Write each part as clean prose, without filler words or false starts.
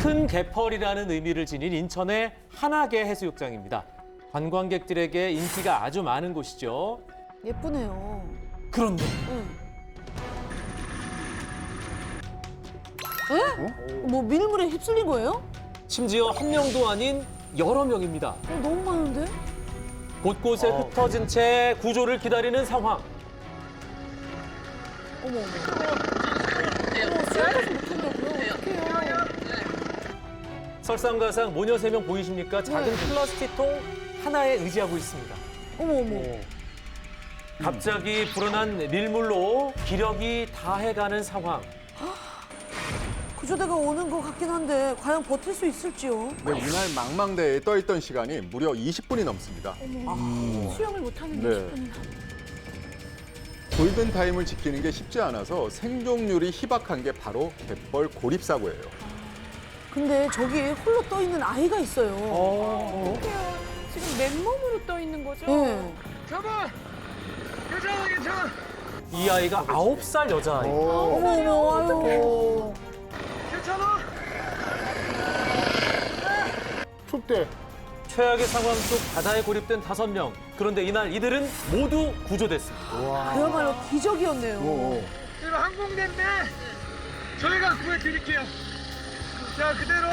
큰 개펄이라는 의미를 지닌 인천의 한화계 해수욕장입니다. 관광객들에게 인기가 아주 많은 곳이죠. 예쁘네요. 그런데 뭐 밀물에 휩쓸린 거예요? 심지어 한 명도 아닌 여러 명입니다. 너무 많은데? 곳곳에 흩어진 채 구조를 기다리는 상황. 어머, 수영까지 못한다고요? 어떡해요? 설상가상 모녀 3명 보이십니까? 작은 플라스틱 통 하나에 의지하고 있습니다. 어머. 갑자기 불어난 밀물로 기력이 다해가는 상황. 구조대가 오는 것 같긴 한데 과연 버틸 수 있을지요? 네, 이날 망망대에 떠있던 시간이 무려 20분이 넘습니다. 수영을 못하는데 네. 10분이나. 골든타임을 지키는 게 쉽지 않아서 생존율이 희박한 게 바로 갯벌 고립사고예요. 근데 저기에 홀로 떠 있는 아이가 있어요. 어떡해요. 지금 맨몸으로 떠 있는 거죠? 네. 잠깐! 괜찮아. 이 아이가 9살 여자아이. 어머, 아유. 괜찮아? 춥대. 최악의 상황 속 바다에 고립된 5명. 그런데 이날 이들은 모두 구조됐습니다. 그야말로 기적이었네요. 지금 항공대인데 저희가 구해드릴게요. 자, 그대로.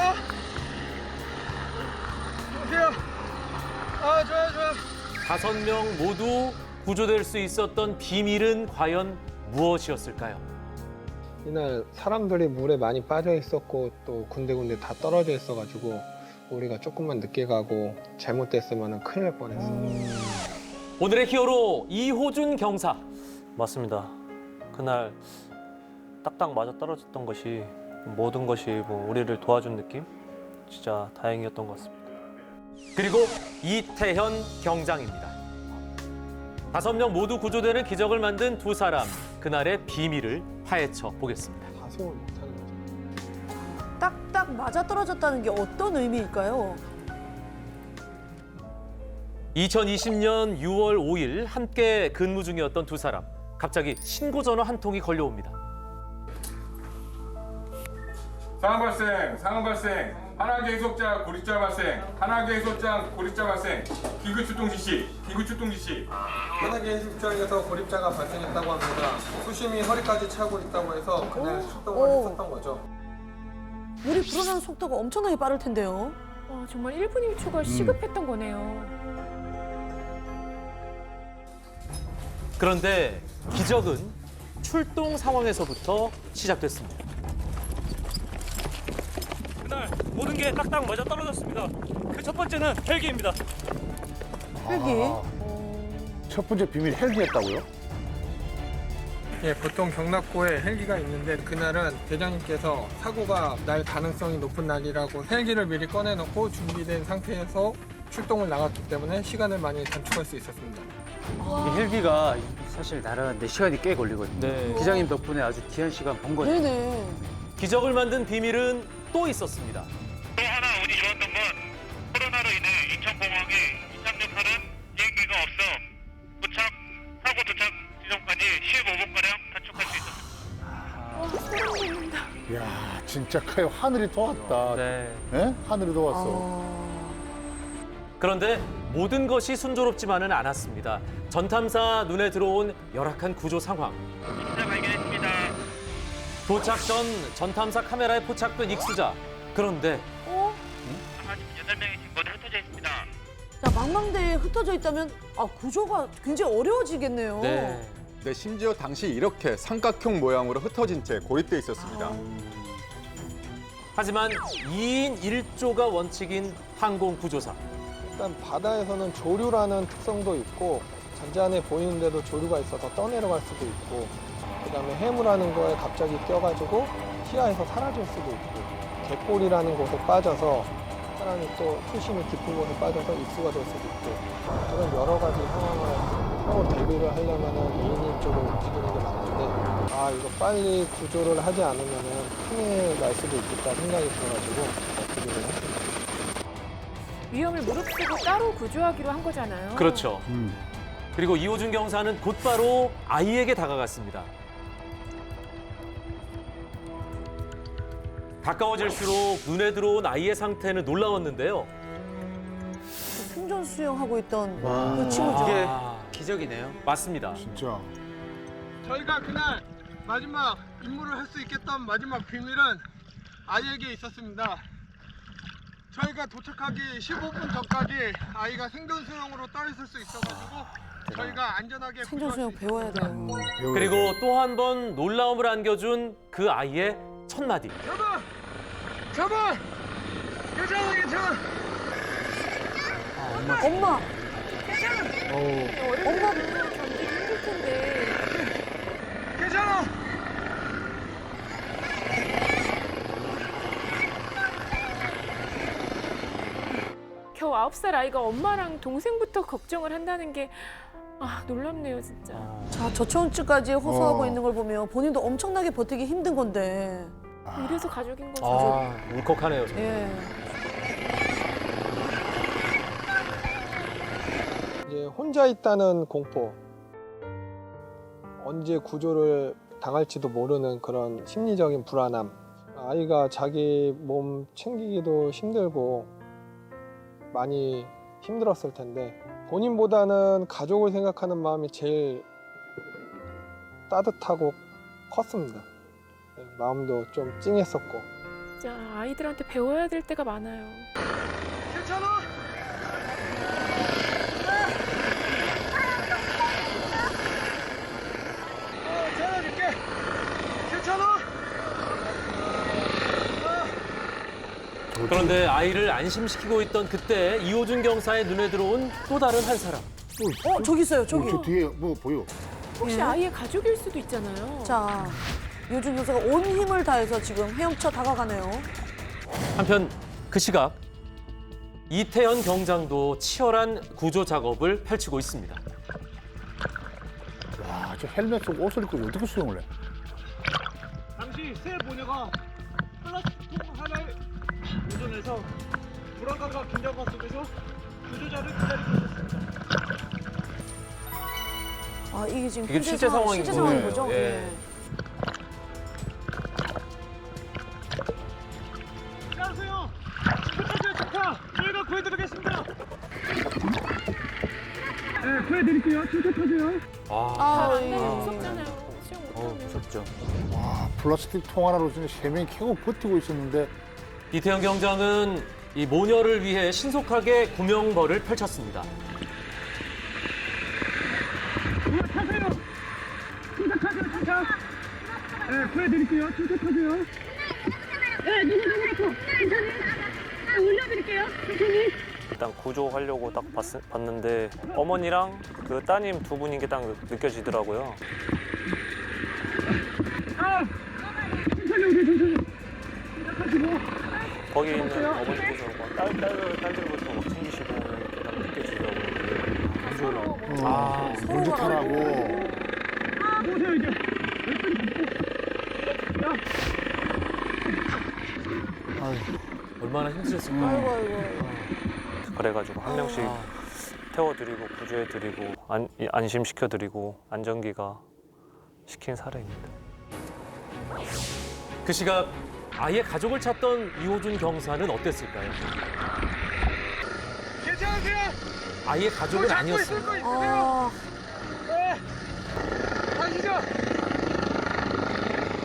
보세요. 아, 좋아. 5명 모두 구조될 수 있었던 비밀은 과연 무엇이었을까요? 이날 사람들이 물에 많이 빠져 있었고 또 군데군데 다 떨어져 있어가지고 우리가 조금만 늦게 가고 잘못됐으면 큰일 날 뻔했어요. 오늘의 히어로 이호준 경사. 맞습니다. 그날 딱딱 맞아 떨어졌던 것이 모든 것이 우리를 도와준 느낌? 진짜 다행이었던 것 같습니다. 그리고 이태현 경장입니다. 5명 모두 구조되는 기적을 만든 2사람. 그날의 비밀을 파헤쳐 보겠습니다. 가속을 못하는 거죠. 딱딱 맞아떨어졌다는 게 어떤 의미일까요? 2020년 6월 5일 함께 근무 중이었던 2사람. 갑자기 신고 전화 한 통이 걸려옵니다. 상황 발생. 한화계 해수욕장 고립자 발생. 한화계 해수욕장 고립자 발생. 기구 출동 지시. 한화계 해수욕장에서 고립자가 발생했다고 합니다. 수심이 허리까지 차고 있다고 해서 그날 출동을 했었던 거죠. 물이 불어나는 속도가 엄청나게 빠를 텐데요. 정말 1분 1초가 시급했던 거네요. 그런데 기적은 출동 상황에서부터 시작됐습니다. 그날 모든 게 딱딱 맞아 떨어졌습니다. 그 첫 번째는 헬기입니다. 헬기. 첫 번째 비밀 헬기였다고요? 예, 보통 경락고에 헬기가 있는데 그날은 대장님께서 사고가 날 가능성이 높은 날이라고 헬기를 미리 꺼내놓고 준비된 상태에서 출동을 나갔기 때문에 시간을 많이 단축할 수 있었습니다. 이 헬기가 사실 날아가는데 시간이 꽤 걸리거든요. 네. 기장님 덕분에 아주 귀한 시간 번 거죠. 네네. 기적을 만든 비밀은 또 있었습니다. 또 하나 운이 좋았던 건 코로나로 인해 인천공항에 이착륙하는 비행기가 없어 사고 도착 지점까지 15분가량 단축할 수 있었습니다. 이야, 진짜 커요. 하늘이 도왔다. 네. 예? 하늘이 도왔어. 그런데 모든 것이 순조롭지만은 않았습니다. 전탐사 눈에 들어온 열악한 구조 상황. 익수자 발견했습니다. 도착 전 전탐사 카메라에 포착된 익수자. 그런데 아마 지금 8명이 지금 모두 흩어져 있습니다. 자, 망망대에 흩어져 있다면 구조가 굉장히 어려워지겠네요. 네. 네, 심지어 당시 이렇게 삼각형 모양으로 흩어진 채 고립돼 있었습니다. 하지만 2인 1조가 원칙인 항공구조사. 일단 바다에서는 조류라는 특성도 있고 잔잔해 보이는데도 조류가 있어서 떠내려갈 수도 있고 그다음에 해무라는 거에 갑자기 껴가지고 시야에서 사라질 수도 있고 갯골이라는 곳에 빠져서 사람이 또 수심이 깊은 곳에 빠져서 입수가 될 수도 있고 이런 여러 가지 상황을 서로 대비를 하려면은 2인 1조로 움직이는 게 맞는데 이거 빨리 구조를 하지 않으면은 큰일 날 수도 있겠다 생각이 들어가지고 구조를 했습니다. 위험을 무릅쓰고 따로 구조하기로 한 거잖아요. 그렇죠. 그리고 이호준 경사는 곧바로 아이에게 다가갔습니다. 가까워질수록 눈에 들어온 아이의 상태는 놀라웠는데요. 생존 수영하고 있던 와. 그 친구죠. 이게 아, 기적이네요. 맞습니다. 진짜. 저희가 그날 마지막 임무를 할 수 있겠던 마지막 비밀은 아이에게 있었습니다. 저희가 도착하기 15분 전까지 아이가 생존 수영으로 떠 있을 수 있어가지고 저희가 안전하게 생존 수영 배워야 돼요. 그리고 또 한 번 놀라움을 안겨준 그 아이의 첫 마디. 잡아! 괜찮아 괜찮아. 엄마. 엄마 견디기 힘들 텐데. 괜찮아. 겨우 9살 아이가 엄마랑 동생부터 걱정을 한다는 게 놀랍네요, 진짜. 자, 저체온증까지 호소하고 어. 있는 걸 보면 본인도 엄청나게 버티기 힘든 건데. 이래서 가족인 거죠. 아, 울컥하네요. 정말. 예. 이제 혼자 있다는 공포, 언제 구조를 당할지도 모르는 그런 심리적인 불안함, 아이가 자기 몸 챙기기도 힘들고 많이 힘들었을 텐데 본인보다는 가족을 생각하는 마음이 제일 따뜻하고 컸습니다. 마음도 좀 찡했었고. 진짜 아이들한테 배워야 될 때가 많아요. 괜찮아. 전화줄게. 괜찮아. 그런데 아이를 안심시키고 있던 그때 이호준 경사의 눈에 들어온 또 다른 한 사람. 저기 있어요, 저기. 저 뒤에 뭐 보여? 혹시 예. 아이의 가족일 수도 있잖아요. 자, 요준 교사가 온 힘을 다해서 지금 헤엄쳐 다가가네요. 한편 그 시각 이태현 경장도 치열한 구조 작업을 펼치고 있습니다. 와, 저 헬멧 속 옷을 입고 어떻게 수영을 해? 당시 새 모녀가 플라스틱 통 하나에 도전해서 불안감과 긴장감 속에서 구조자를 기다리고 있었습니다. 아, 이게 지금 이게 실제 상황인 실제 상황인 거예요. 거죠? 예. 예. 안녕하세요. 포차주의 축하. 저희가 구해드리겠습니다. 네, 구해드릴게요. 침착하세요. 아, 안 되면 예. 무섭잖아요. 수영 못하면. 무섭죠. 와, 플라스틱 통 하나로 진짜 3명이 계속 버티고 있었는데 이태현 경장은 이 모녀를 위해 신속하게 구명벌을 펼쳤습니다. 타세요. 침착하세요. 침착. 네, 구해드릴게요. 침착하세요. 네, 누구 괜찮아요. 올려드릴게요. 천천히. 일단 구조하려고 딱 봤는데 어머니랑 그 따님 두 분인 게 딱 느껴지더라고요. 천천히 오세요. 천천히. 침착하시고. 거기 있는 어머니께서 막 딸들부터 막 챙기시고 이렇게 딱 느껴지더라고요. 구조랑. 먼저 타라고. 보세요 이제. 얼마나 힘드셨을까. 아이고, 아이고. 그래가지고 한 명씩 태워드리고 구조해드리고 안심시켜드리고 안전기가 시킨 사례입니다. 그 시각 아이의 가족을 찾던 이호준 경사는 어땠을까요? 괜찮으세요? 아이의 가족은 잡고 있을 아니었습니다. 거 있으세요? 아, 네. 가시죠.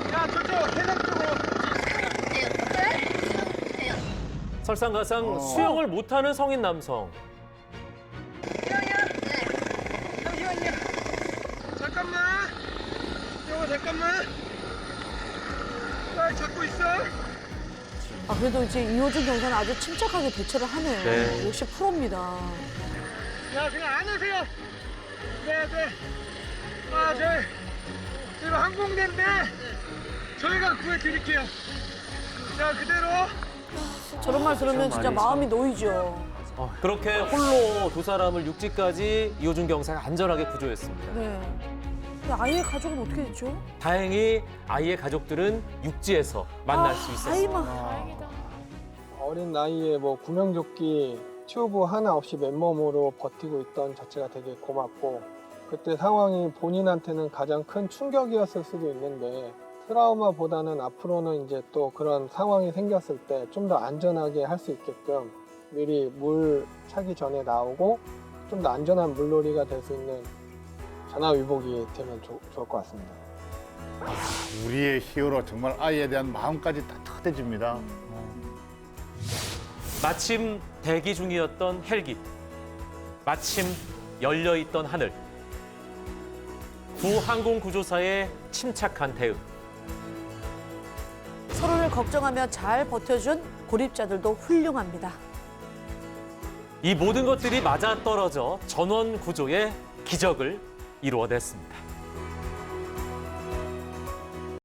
자, 저쪽 해상 쪽으로. 설상가상 수영을 못하는 성인 남성. 잠시만요. 잠깐만. 여보 잠깐만. 날 잡고 있어. 아, 그래도 이제 이호준 경사는 아주 침착하게 대처를 하네요. 네. 역시 프로입니다. 야, 그냥 안으세요. 네, 네. 아, 저희 항공대인데 저희가 구해드릴게요. 자, 그대로. 저런 말 들으면 진짜 마음이 놓이죠. 그렇게 홀로 두 사람을 육지까지 이호준 경사가 안전하게 구조했습니다. 네. 근데 아이의 가족은 어떻게 됐죠? 다행히 아이의 가족들은 육지에서 만날 수 있었습니다. 아이만. 어린 나이에 뭐 구명조끼 튜브 하나 없이 맨몸으로 버티고 있던 자체가 되게 고맙고, 그때 상황이 본인한테는 가장 큰 충격이었을 수도 있는데 트라우마보다는 앞으로는 이제 또 그런 상황이 생겼을 때 좀 더 안전하게 할 수 있게끔 미리 물 차기 전에 나오고 좀 더 안전한 물놀이가 될 수 있는 전화위복이 되면 좋을 것 같습니다. 우리의 히어로 정말 아이에 대한 마음까지 따뜻해집니다. 마침 대기 중이었던 헬기, 마침 열려있던 하늘, 두 항공구조사의 침착한 대응. 서로를 걱정하며 잘 버텨준 고립자들도 훌륭합니다. 이 모든 것들이 맞아떨어져 전원 구조의 기적을 이루어냈습니다.